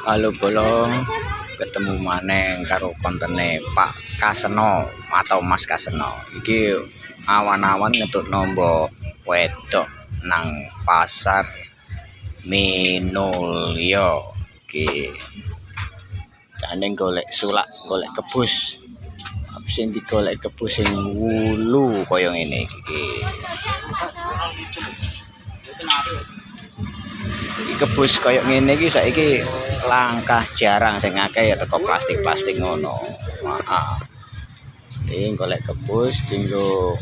Halo bolong, ketemu maneng karo kontene Pak Kaseno atau Mas Kaseno. Iki awan-awan ngetuk nombo wedok nang pasar Minulyo. Iki jane golek sulak, golek kebus. Sing digolek kebus sing wulu kaya ngene iki. Kebus kaya ngene iki saiki langkah jarang sing akeh ya teko plastik-plastik ngono. Maaf. Iki golek kebus dinggo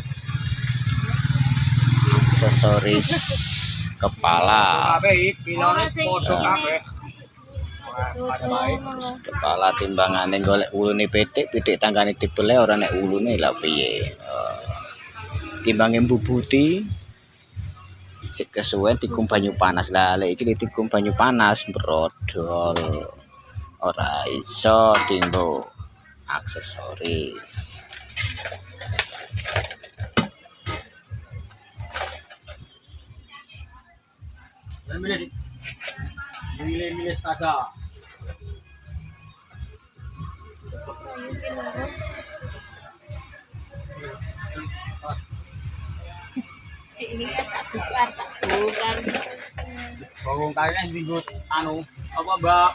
aksesoris kepala. Kepala timbangane golek ulune pitik tanggane dibeleh ora nek ulune lha piye. Timbange mbubuti sik kesuwen dikum banyu panas. Lah lek iki dikum banyu panas brodol. Ora iso dinggo aksesoris. Milih saja. Ini tak bukan. Bangun kalian minggu anu apa Mbak?